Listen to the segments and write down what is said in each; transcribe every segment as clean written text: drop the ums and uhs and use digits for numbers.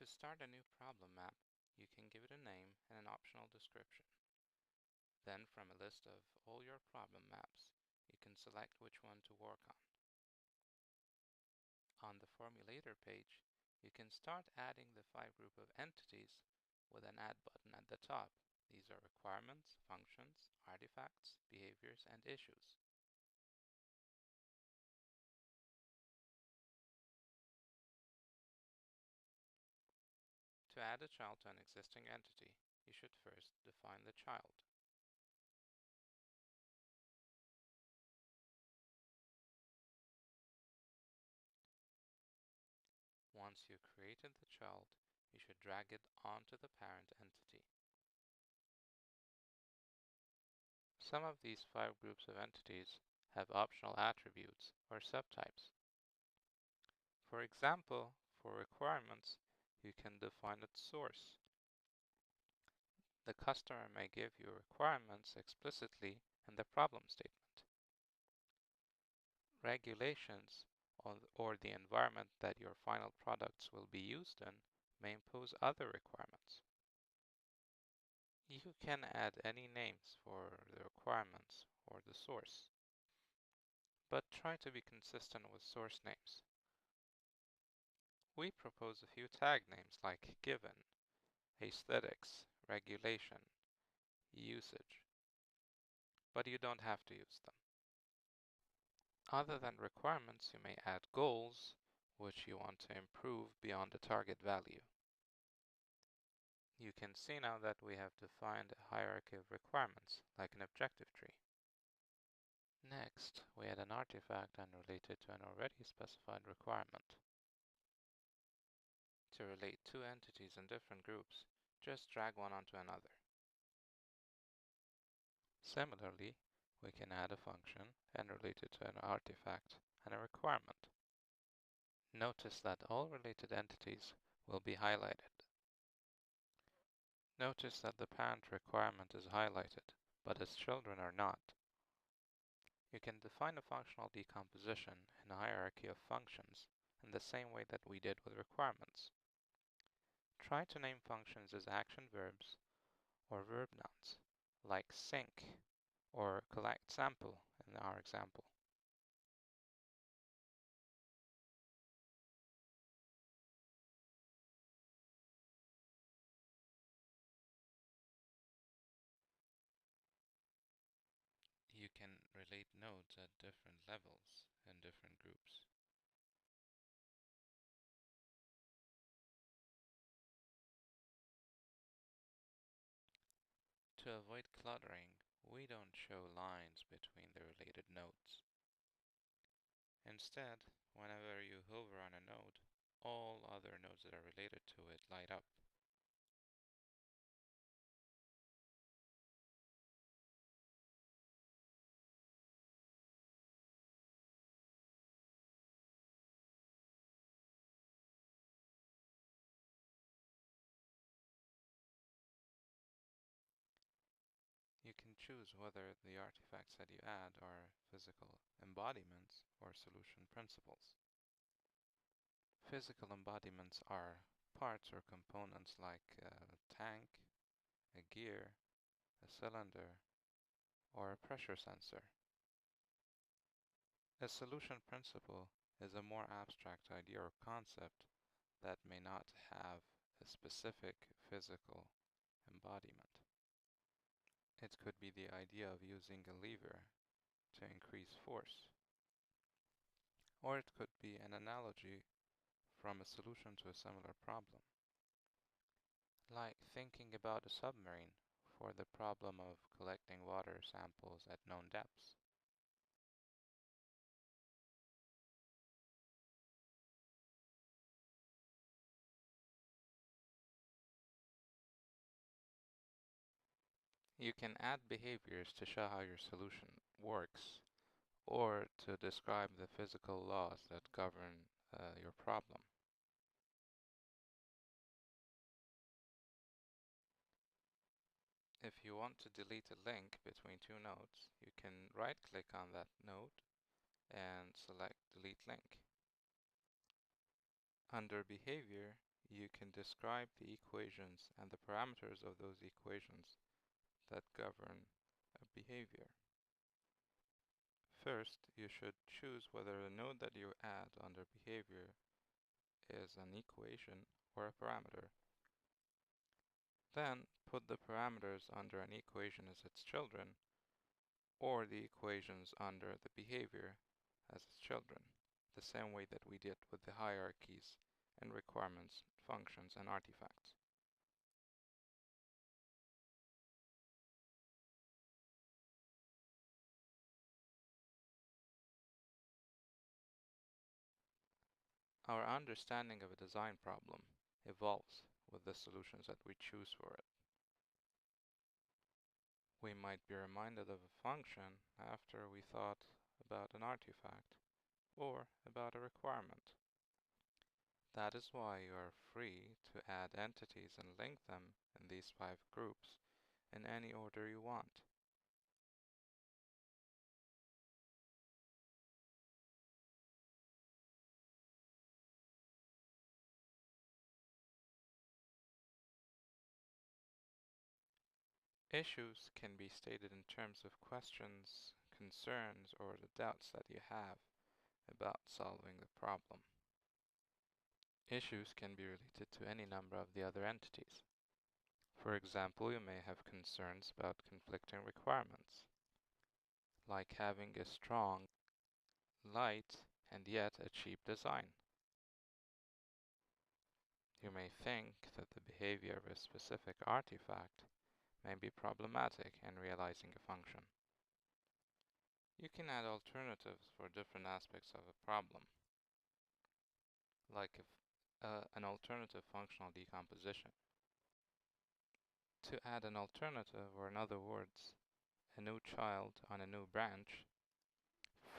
start a new problem map, you can give it a name and an optional description. Then, from a list of all your problem maps, you can select which one to work on. On the Formulator page, you can start adding the 5 group of entities with an Add button at the top. These are requirements, functions, artifacts, behaviors, and issues. To add a child to an existing entity, you should first define the child. Once you created the child, you should drag it onto the parent entity. Some of these 5 groups of entities have optional attributes or subtypes. For example, for requirements, you can define its source. The customer may give you requirements explicitly in the problem statement. Regulations or the environment that your final products will be used in may impose other requirements. You can add any names for the requirements or the source, but try to be consistent with source names. We propose a few tag names like given, aesthetics, regulation, usage, but you don't have to use them. Other than requirements, you may add goals, which you want to improve beyond the target value. You can see now that we have defined a hierarchy of requirements, like an objective tree. Next, we add an artifact unrelated to an already specified requirement. To relate 2 entities in different groups, just drag one onto another. Similarly, we can add a function and relate it to an artifact and a requirement. Notice that all related entities will be highlighted. Notice that the parent requirement is highlighted, but its children are not. You can define a functional decomposition in a hierarchy of functions in the same way that we did with requirements. Try to name functions as action verbs or verb nouns, like sync or collect sample in our example. You can relate nodes at different levels in different groups. To avoid cluttering, we don't show lines between the related nodes. Instead, whenever you hover on a node, all other nodes that are related to it light up. You can choose whether the artifacts that you add are physical embodiments or solution principles. Physical embodiments are parts or components like a tank, a gear, a cylinder, or a pressure sensor. A solution principle is a more abstract idea or concept that may not have a specific physical embodiment. It could be the idea of using a lever to increase force, or it could be an analogy from a solution to a similar problem, like thinking about a submarine for the problem of collecting water samples at known depths. You can add behaviors to show how your solution works, or to describe the physical laws that govern your problem. If you want to delete a link between 2 nodes, you can right-click on that node and select Delete Link. Under Behavior, you can describe the equations and the parameters of those equations that govern a behavior. First, you should choose whether the node that you add under behavior is an equation or a parameter. Then, put the parameters under an equation as its children, or the equations under the behavior as its children, the same way that we did with the hierarchies and requirements, functions, and artifacts. Our understanding of a design problem evolves with the solutions that we choose for it. We might be reminded of a function after we thought about an artifact or about a requirement. That is why you are free to add entities and link them in these 5 groups in any order you want. Issues can be stated in terms of questions, concerns, or the doubts that you have about solving the problem. Issues can be related to any number of the other entities. For example, you may have concerns about conflicting requirements, like having a strong, light, and yet a cheap design. You may think that the behavior of a specific artifact may be problematic in realizing a function. You can add alternatives for different aspects of a problem, like an alternative functional decomposition. To add an alternative, or in other words, a new child on a new branch,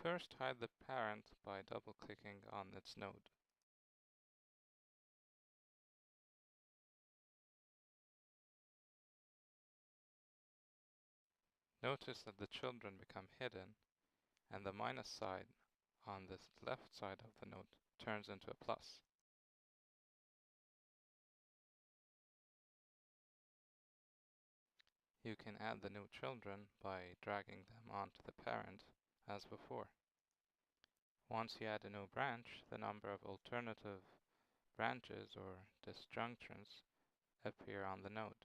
first hide the parent by double-clicking on its node. Notice that the children become hidden and the minus sign on the left side of the node turns into a plus. You can add the new children by dragging them onto the parent as before. Once you add a new branch, the number of alternative branches or disjunctions appear on the node.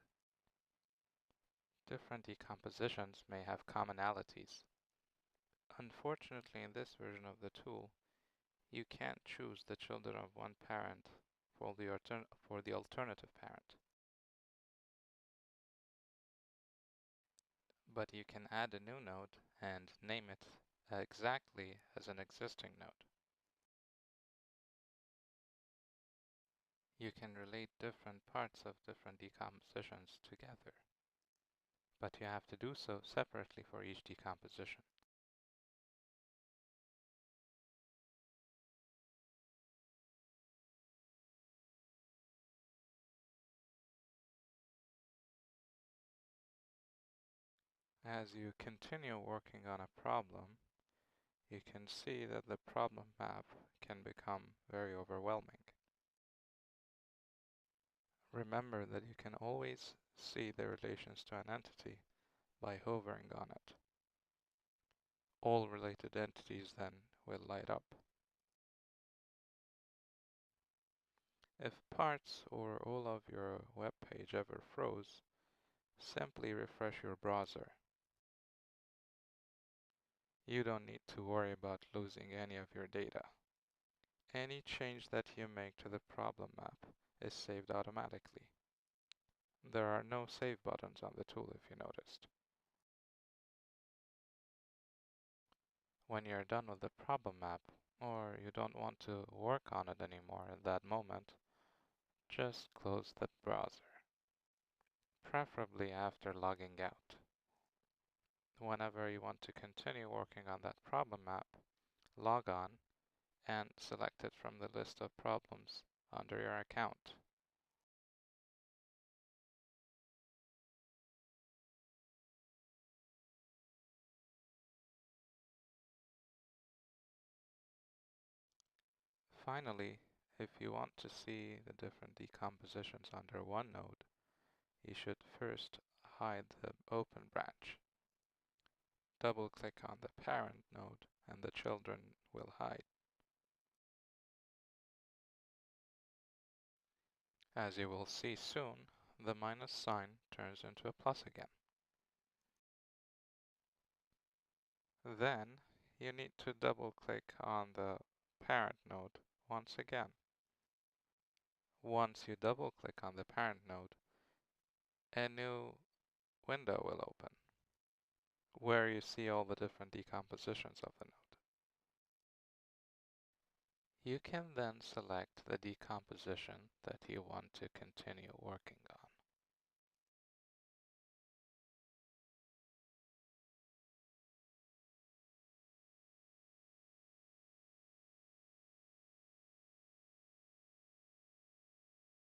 Different decompositions may have commonalities. Unfortunately, in this version of the tool, you can't choose the children of one parent for the alternative parent. But you can add a new node and name it exactly as an existing node. You can relate different parts of different decompositions together, but you have to do so separately for each decomposition. As you continue working on a problem, you can see that the problem map can become very overwhelming. Remember that you can always see the relations to an entity by hovering on it. All related entities then will light up. If parts or all of your web page ever froze, simply refresh your browser. You don't need to worry about losing any of your data. Any change that you make to the problem map is saved automatically. There are no save buttons on the tool if you noticed. When you're done with the problem map, or you don't want to work on it anymore at that moment, just close the browser, preferably after logging out. Whenever you want to continue working on that problem map, log on and select it from the list of problems under your account. Finally, If you want to see the different decompositions under one node, you should first hide the open branch. Double-click on the parent node and the children will hide. As you will see soon, the minus sign turns into a plus again. Then you need to double-click on the parent node once again. Once you double-click on the parent node, a new window will open, where you see all the different decompositions of the node. You can then select the decomposition that you want to continue working on.